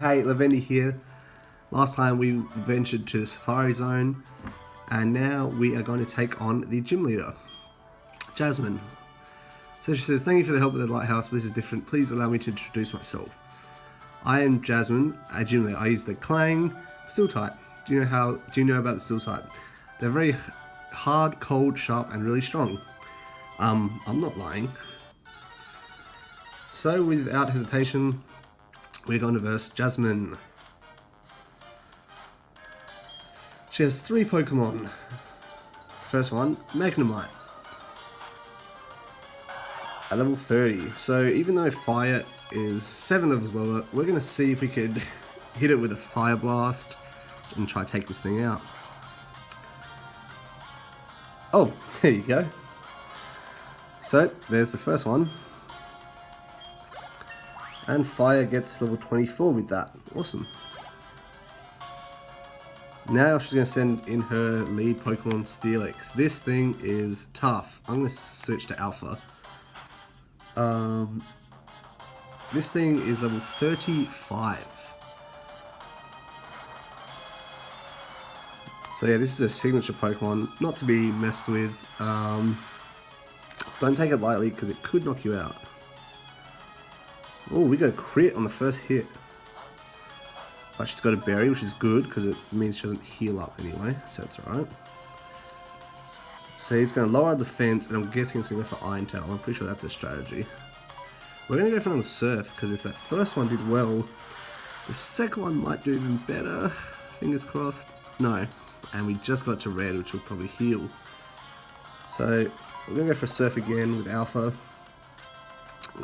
Hey, Lavendi here. Last time we ventured to the Safari Zone, and now we are going to take on the gym leader, Jasmine. So she says, "Thank you for the help with the lighthouse. This is different. Please allow me to introduce myself. I am Jasmine, a gym leader. I use the Clang Steel type. Do you know about the Steel type? They're very hard, cold, sharp, and really strong. I'm not lying. So without hesitation, we're going to verse Jasmine. She has 3 Pokemon. First one, Magnemite. At level 30. So even though Fire is 7 levels lower, we're going to see if we could hit it with a Fire Blast and try to take this thing out. Oh, there you go. So there's the first one. And Fire gets level 24 with that. Awesome. Now she's going to send in her lead Pokemon, Steelix. This thing is tough. I'm going to switch to Alpha. This thing is level 35. So yeah, this is a signature Pokemon, not to be messed with. Don't take it lightly because it could knock you out. Oh, we got a crit on the first hit. But she's got a berry, which is good because it means she doesn't heal up anyway, so that's alright. So he's going to lower our defense, and I'm guessing he's going to go for Iron Tail. I'm pretty sure that's a strategy. We're going to go for another Surf, because if that first one did well, the second one might do even better. Fingers crossed. No. And we just got to Red, which will probably heal. So we're going to go for a Surf again with Alpha.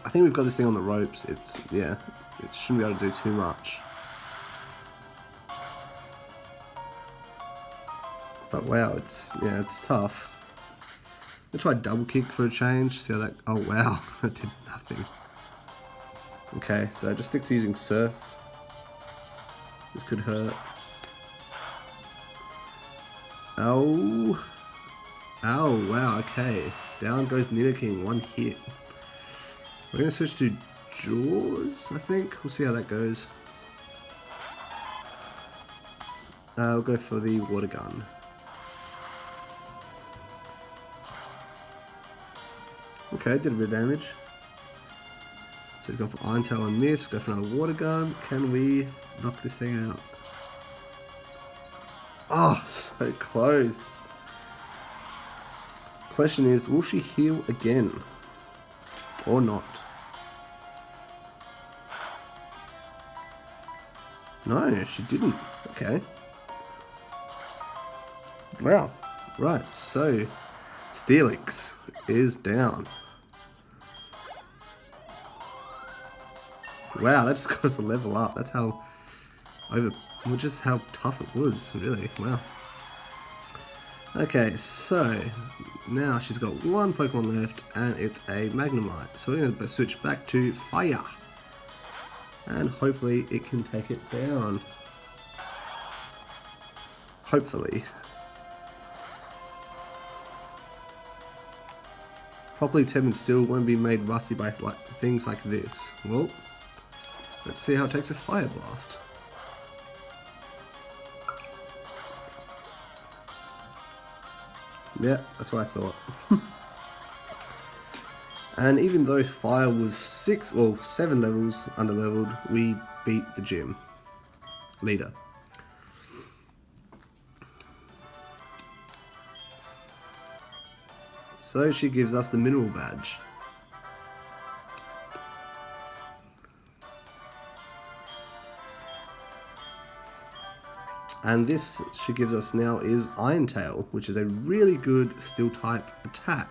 I think we've got this thing on the ropes. It shouldn't be able to do too much. But wow, it's tough. I'm gonna try double kick for a change. See how that. Oh wow, that did nothing. Okay, so just stick to using Surf. This could hurt. Oh, oh wow. Okay, down goes Nidoking. 1 hit. We're gonna switch to Jaws. I think we'll see how that goes. We'll go for the Water Gun. Okay, did a bit of damage. So he's gone for Iron Tail on this, go for another Water Gun. Can we knock this thing out? Oh, so close. Question is, will she heal again? Or not? No, she didn't. Okay. Wow. Right, so Steelix is down. Wow, that just got us a level up. That's how just how tough it was, really. Wow. Okay, so now she's got 1 Pokemon left, and it's a Magnemite. So we're going to switch back to Fire, and hopefully it can take it down. Hopefully. Properly tempered steel won't be made rusty by things like this. Well, let's see how it takes a Fire Blast. Yeah, that's what I thought. And even though Fire was 7 levels underleveled, we beat the gym leader. So she gives us the Mineral Badge. And this she gives us now is Iron Tail, which is a really good Steel type attack.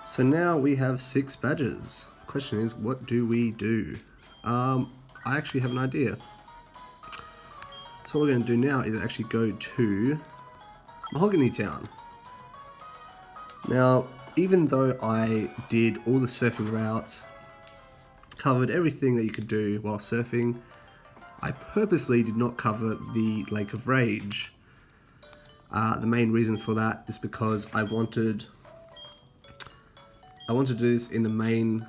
So now we have 6 badges. Question is, what do we do? I actually have an idea. So what we're going to do now is actually go to Mahogany Town. Now, even though I did all the surfing routes, covered everything that you could do while surfing, I purposely did not cover the Lake of Rage. The main reason for that is because I wanted to do this in the main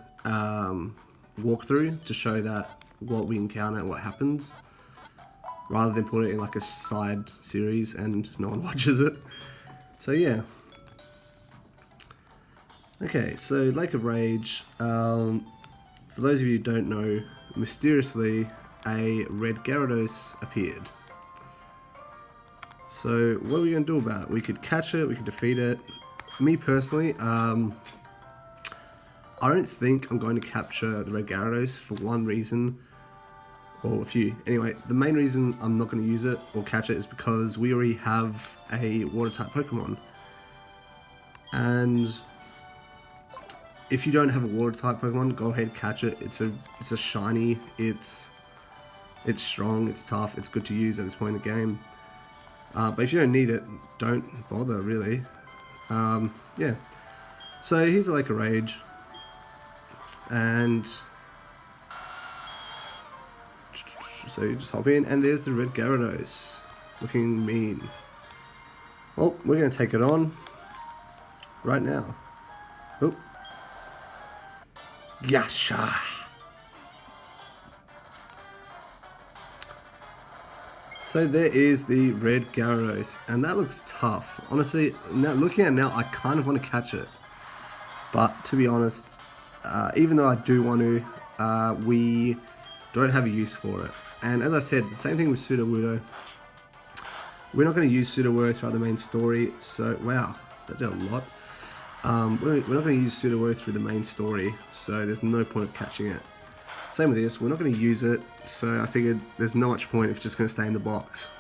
walkthrough to show that what we encounter and what happens, rather than put it in like a side series and no one watches it. So yeah. Okay, so Lake of Rage. For those of you who don't know, mysteriously a red Gyarados appeared. So what are we going to do about it? We could catch it, we could defeat it. For me personally, I don't think I'm going to capture the red Gyarados for one reason, or a few. Anyway, the main reason I'm not going to use it or catch it is because we already have a water-type Pokemon. And if you don't have a water-type Pokemon, go ahead, catch it. It's a shiny, it's strong, it's tough, it's good to use at this point in the game. But if you don't need it, don't bother, really. Yeah. So here's the Lake of Rage. And so you just hop in, and there's the red Gyarados. Looking mean. Well, we're going to take it on right now. Oh. Yasha! So there is the red Gyarados, and that looks tough. Honestly, now looking at it now, I kind of want to catch it. But to be honest, even though I do want to, we don't have a use for it. And as I said, the same thing with Sudowoodo. We're not going to use Sudowoodo throughout the main story, so wow, that did a lot. We're not going to use Sudowoodo through the main story, so there's no point of catching it. Same with this, we're not going to use it, so I figured there's not much point if it's just going to stay in the box.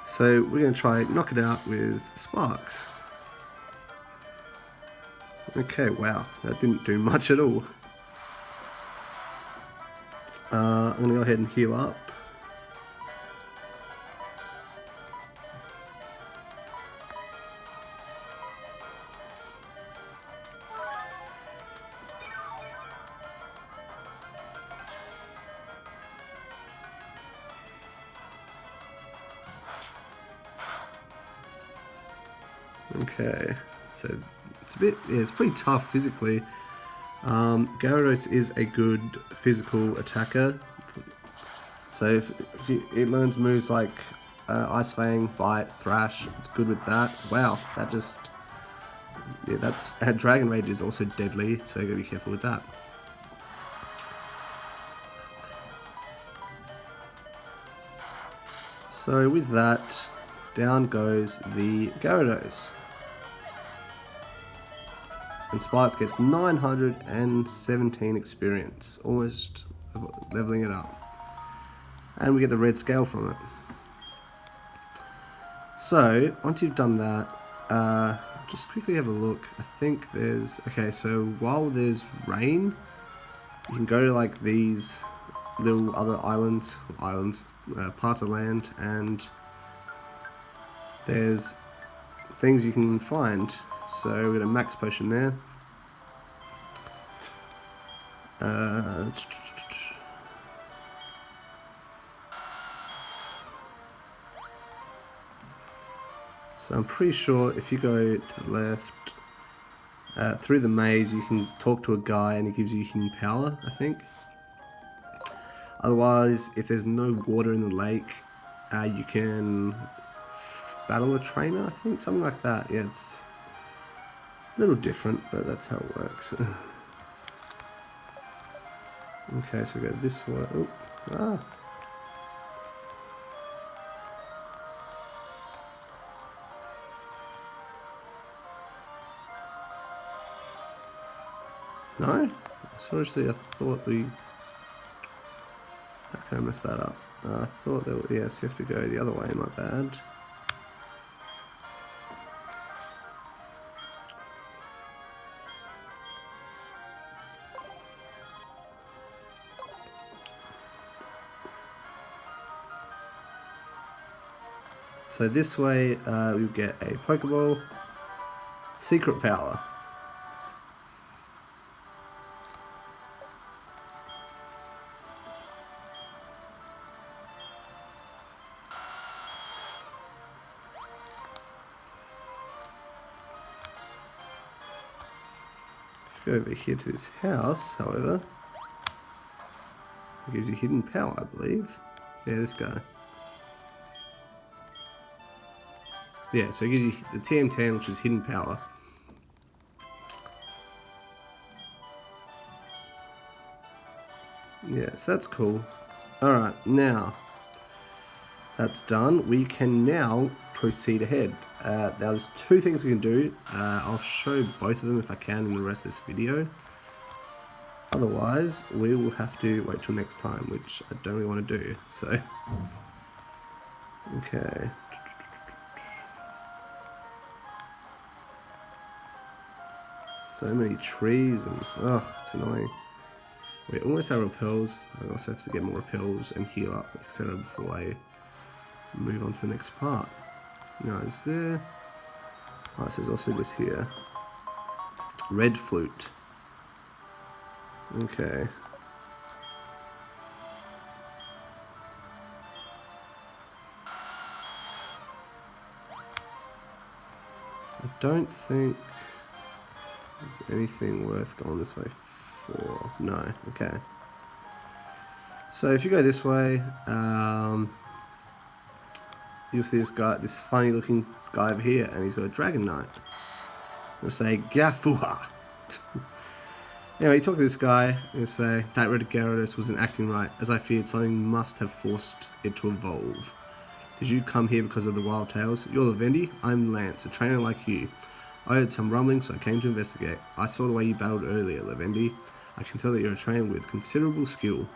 So we're going to try knock it out with Sparks. Okay, wow, that didn't do much at all. I'm going to go ahead and heal up. Okay, so it's a bit, yeah, it's pretty tough physically. Gyarados is a good physical attacker. So if it learns moves like Ice Fang, Bite, Thrash, it's good with that. Wow, that just, yeah, that's, Dragon Rage is also deadly, so you gotta be careful with that. So with that, down goes the Gyarados. And Spikes gets 917 experience, almost leveling it up. And we get the red scale from it. So, once you've done that, just quickly have a look. I think there's, okay, so while there's rain, you can go to like these little other islands, parts of land, and there's things you can find. So we've got a max potion there. So I'm pretty sure if you go to the left, through the maze, you can talk to a guy and he gives you healing power, I think. Otherwise, if there's no water in the lake, you can battle a trainer, I think, something like that. Yeah, it's a little different, but that's how it works. Okay, so we go this way. Oh, ah. No? Seriously, I thought we... Okay, I messed that up. I thought that... Yes, you have to go the other way, my bad. So this way, we get a Pokeball, Secret Power. Go over here to this house, however. It gives you hidden power, I believe. Yeah, this guy. Yeah, so it gives you the TM10, which is hidden power. Yeah, so that's cool. Alright, now that's done. We can now proceed ahead. Now there's two things we can do. I'll show both of them if I can in the rest of this video. Otherwise, we will have to wait till next time, which I don't really want to do. So, okay. So many trees and it's annoying. We almost have repels. I also have to get more repels and heal up, etc. before I move on to the next part. Now, is there? Oh, so there's also this here. Red flute. Okay. I don't think there's anything worth going this way for. No. Okay. So if you go this way, you'll see this guy, this funny looking guy over here, and he's got a Dragon Knight. He'll say, Gafuha. Anyway, you talk to this guy, he'll say, that Red Gyarados wasn't acting right, as I feared something must have forced it to evolve. Did you come here because of the Wild Tales? You're Lavendy, I'm Lance, a trainer like you. I heard some rumbling, so I came to investigate. I saw the way you battled earlier, Lavendy. I can tell that you're a trainer with considerable skill.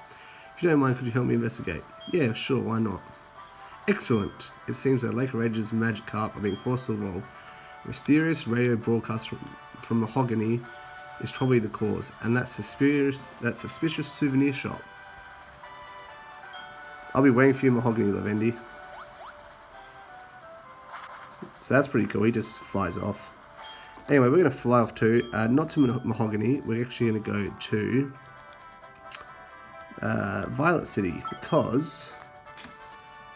If you don't mind, could you help me investigate? Yeah, sure, why not? Excellent! It seems that Lake Rage's Magikarp are being forced to evolve. A mysterious radio broadcast from Mahogany is probably the cause, and that suspicious souvenir shop. I'll be waiting for you, Mahogany, Lavendy. So that's pretty cool, he just flies off. Anyway, we're going to fly off too, not to Mahogany, we're actually going to go to Violet City, because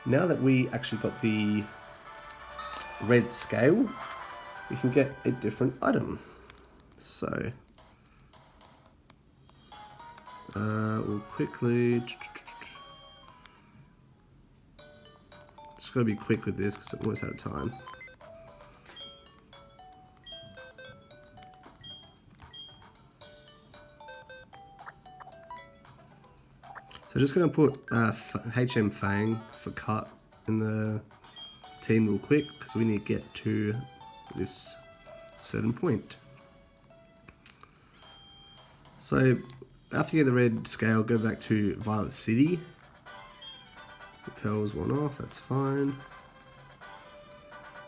now that we actually got the red scale, we can get a different item. So, we'll quickly, just got to be quick with this because I'm almost out of time. So just going to put HM Fang for cut in the team real quick because we need to get to this certain point. So after you get the red scale, go back to Violet City. Repels one off, that's fine.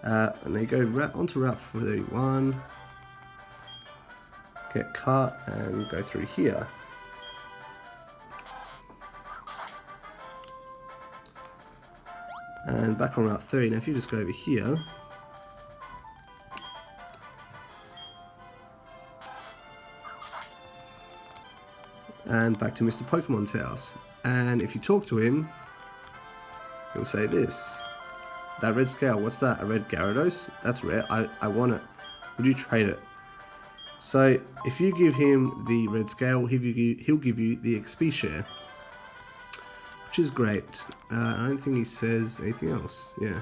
And then go onto Route 31, get cut and go through here. And back on Route 30, now if you just go over here, and back to Mr. Pokemon's house, and if you talk to him, he'll say this, that red scale, what's that, a red Gyarados? That's rare, I want it, would you trade it? So if you give him the red scale, he'll give you the XP share, which is great. I don't think he says anything else. Yeah.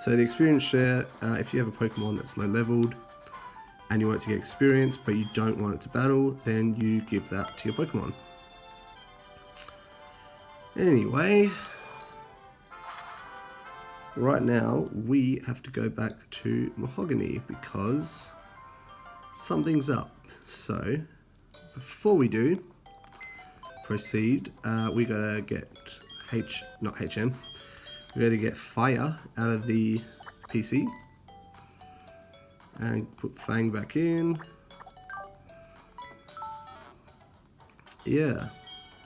So the experience share, if you have a Pokemon that's low leveled and you want it to get experience but you don't want it to battle, then you give that to your Pokemon. Anyway, right now we have to go back to Mahogany because something's up. So before we do proceed, we gotta get not HM, we gotta get Fire out of the PC and put Fang back in. Yeah,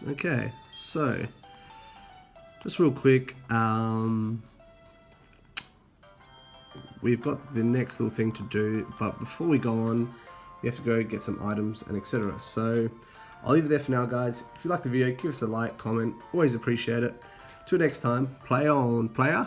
okay, so just real quick, we've got the next little thing to do, but before we go on, we have to go get some items and etc. So I'll leave it there for now, guys. If you like the video, give us a like, comment, always appreciate it. Till next time, play on, player.